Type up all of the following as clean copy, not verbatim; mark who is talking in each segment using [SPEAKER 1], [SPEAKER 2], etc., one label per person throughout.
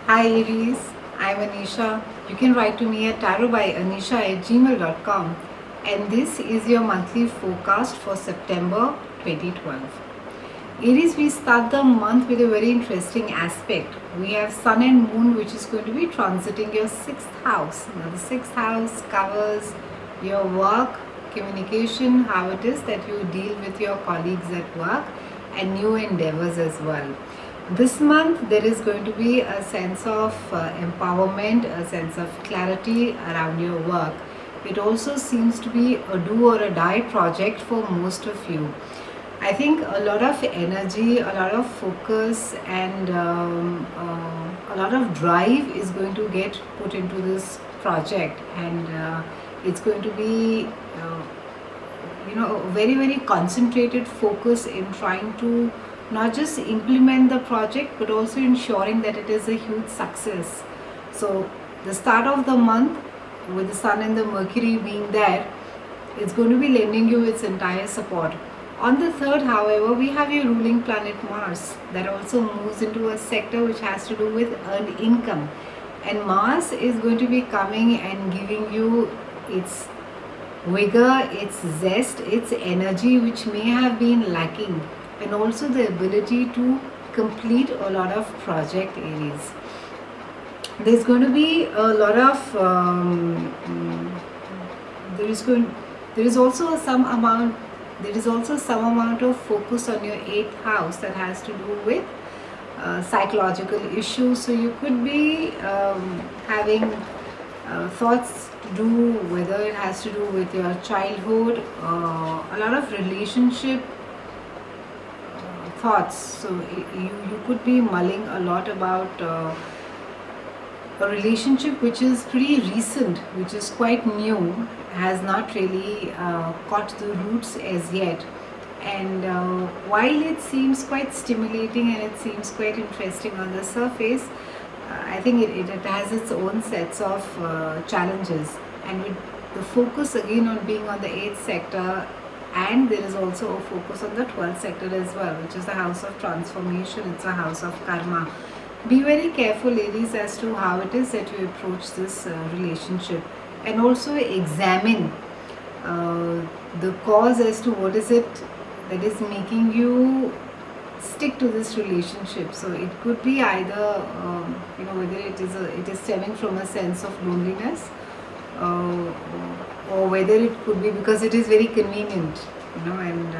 [SPEAKER 1] Hi Aries, I'm Anisha. You can write to me at tarotbyanisha@gmail.com, and this is your monthly forecast for September 2012. Aries, we start the month with a very interesting aspect. We have Sun and Moon, which is going to be transiting your sixth house. Now, the sixth house covers your work, communication, how it is that you deal with your colleagues at work, and new endeavors as well. This month, there is going to be a sense of empowerment, a sense of clarity around your work. It also seems to be a do or a die project for most of you. I think a lot of energy, a lot of focus, and a lot of drive is going to get put into this project, and it's going to be, a very very concentrated focus in trying to not just implement the project but also ensuring that it is a huge success. So the start of the month with the Sun and the Mercury being there, it's going to be lending you its entire support. On the third, however, we have your ruling planet Mars that also moves into a sector which has to do with earned income. And Mars is going to be coming and giving you its vigor, its zest, its energy, which may have been lacking, and also the ability to complete a lot of project areas. There's going to be a lot of there is going there is also some amount of focus on your eighth house that has to do with psychological issues. So you could be having thoughts to do, whether it has to do with your childhood, a lot of relationship thoughts. So you could be mulling a lot about a relationship which is pretty recent, which is quite new, has not really caught the roots as yet. And while it seems quite stimulating and it seems quite interesting on the surface, I think it has its own sets of challenges. And with the focus again on being on the 8th sector, and there is also a focus on the 12th sector as well, which is the house of transformation, it's a house of karma. Be very careful, Aries, as to how it is that you approach this relationship, and also examine the cause as to what is it that is making you stick to this relationship. So it could be either whether it is stemming from a sense of loneliness, or whether it could be because it is very convenient, and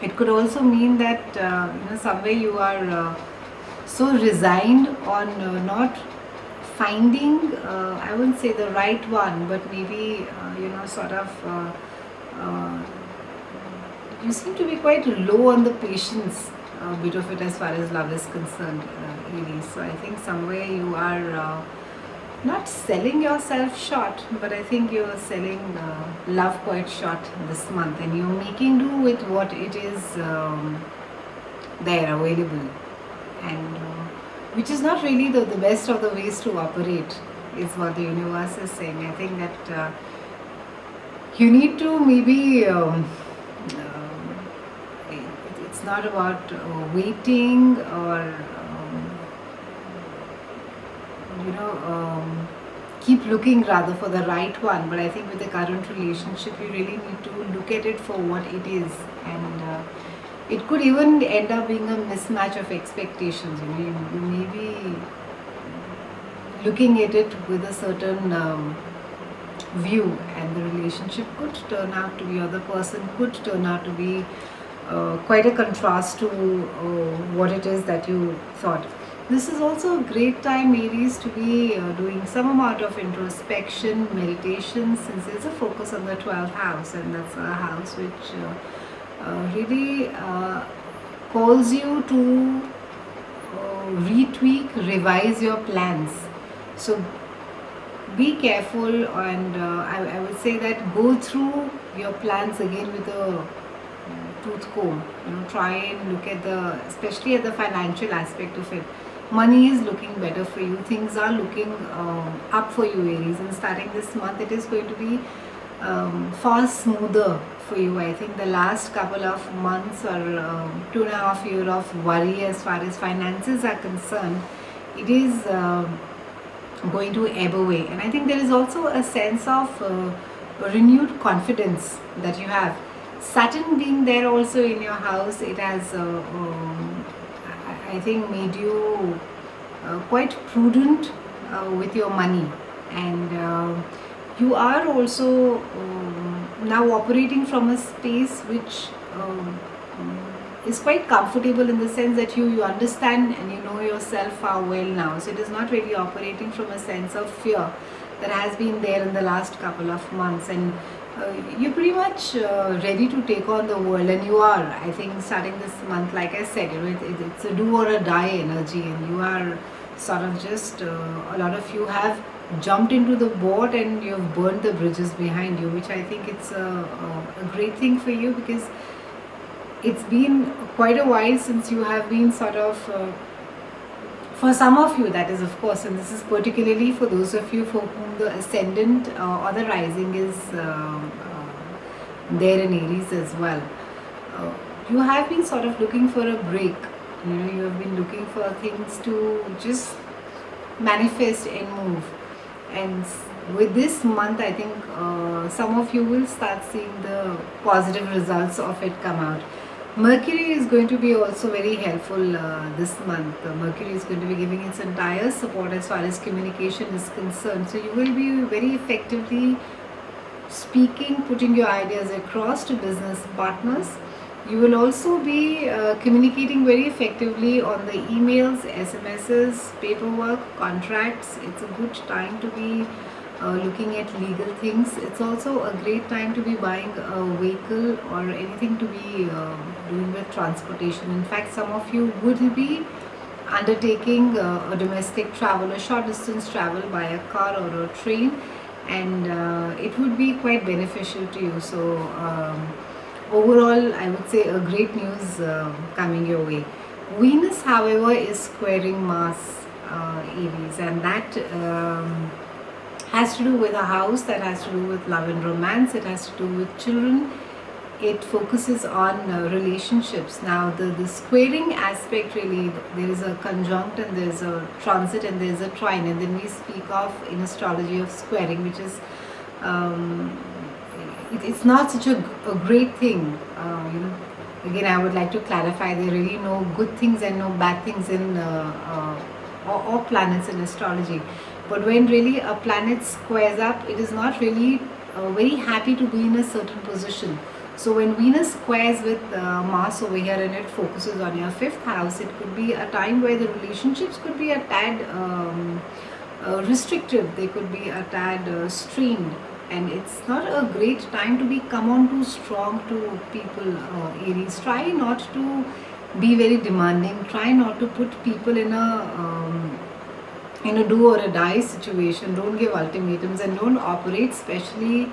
[SPEAKER 1] it could also mean that somewhere you are so resigned on not finding, I wouldn't say the right one, but maybe sort of you seem to be quite low on the patience bit of it as far as love is concerned, Aries. So I think somewhere you are not selling yourself short, but I think you're selling love quite short this month, and you're making do with what it is there available, and which is not really the best of the ways to operate, is what the universe is saying. I think that you need to maybe it's not about waiting or keep looking rather for the right one, but I think with the current relationship you really need to look at it for what it is, and it could even end up being a mismatch of expectations. You may be looking at it with a certain view, and the relationship could turn out to be, or the person could turn out to be quite a contrast to what it is that you thought. This is also a great time, Aries, to be doing some amount of introspection, meditation, since there's a focus on the 12th house, and that's a house which really calls you to retweak, revise your plans. So be careful, and I would say that go through your plans again with a tooth comb. Try and look at especially at the financial aspect of it. Money is looking better for you. Things are looking up for you, Aries. And starting this month, it is going to be far smoother for you. I think the last couple of months or 2.5 years of worry as far as finances are concerned, it is going to ebb away. And I think there is also a sense of renewed confidence that you have. Saturn being there also in your house, it has, I think, made you quite prudent with your money, and you are also now operating from a space which is quite comfortable, in the sense that you understand and you know yourself far well now. So it is not really operating from a sense of fear that has been there in the last couple of months, and you're pretty much ready to take on the world, and you are, I think, starting this month, like I said, it's a do or a die energy, and you are sort of just a lot of you have jumped into the boat and you've burned the bridges behind you, which I think it's a great thing for you, because it's been quite a while since you have been sort of for some of you, that is, of course, and this is particularly for those of you for whom the ascendant or the rising is there in Aries as well. You have been sort of looking for a break. You have been looking for things to just manifest and move. And with this month, I think some of you will start seeing the positive results of it come out. Mercury is going to be also very helpful this month. Mercury is going to be giving its entire support as far as communication is concerned. So you will be very effectively speaking, putting your ideas across to business partners. You will also be communicating very effectively on the emails, SMSs, paperwork, contracts. It's a good time to be looking at legal things. It's also a great time to be buying a vehicle or anything to be doing with transportation. In fact, some of you would be undertaking a domestic travel, a short distance travel by a car or a train, and it would be quite beneficial to you. So overall, I would say a great news coming your way. Venus, however, is squaring Mars, Aries, and that has to do with a house, that has to do with love and romance, it has to do with children, it focuses on relationships. Now the squaring aspect, really, there is a conjunct and there is a transit and there is a trine, and then we speak of in astrology of squaring, which is it's not such a great thing. Again, I would like to clarify, there are really no good things and no bad things in or planets in astrology. But when really a planet squares up, it is not really very happy to be in a certain position. So when Venus squares with Mars over here and it focuses on your 5th house, it could be a time where the relationships could be a tad restrictive, they could be a tad strained, and it's not a great time to be come on too strong to people. Aries, try not to be very demanding, try not to put people in a do or a die situation. Don't give ultimatums and don't operate, especially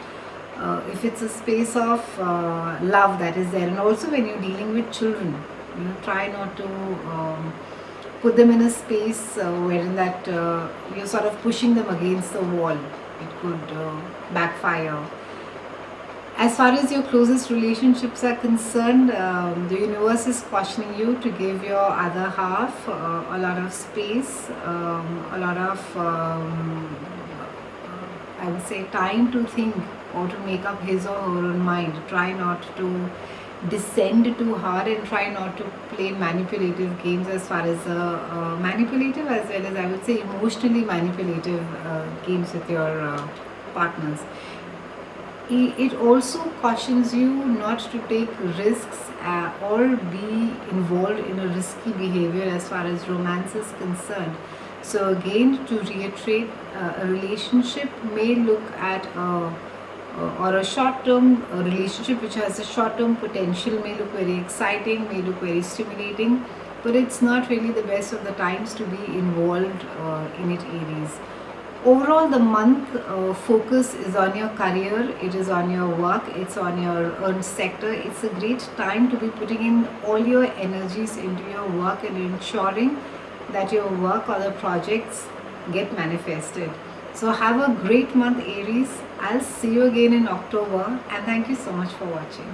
[SPEAKER 1] if it's a space of love that is there. And also when you're dealing with children, try not to put them in a space wherein that you're sort of pushing them against the wall. It could backfire. As far as your closest relationships are concerned, the universe is cautioning you to give your other half a lot of space, a lot of, I would say, time to think or to make up his or her own mind. Try not to descend too hard and try not to play manipulative games, as far as manipulative as well as, I would say, emotionally manipulative games with your partners. It also cautions you not to take risks or be involved in a risky behavior as far as romance is concerned. So again, to reiterate, a relationship may look at or a short-term relationship which has a short-term potential may look very exciting, may look very stimulating, but it's not really the best of the times to be involved in it, Aries. Overall, the month focus is on your career, it is on your work, it's on your earned sector. It's a great time to be putting in all your energies into your work and ensuring that your work or the projects get manifested. So have a great month, Aries. I'll see you again in October, and thank you so much for watching.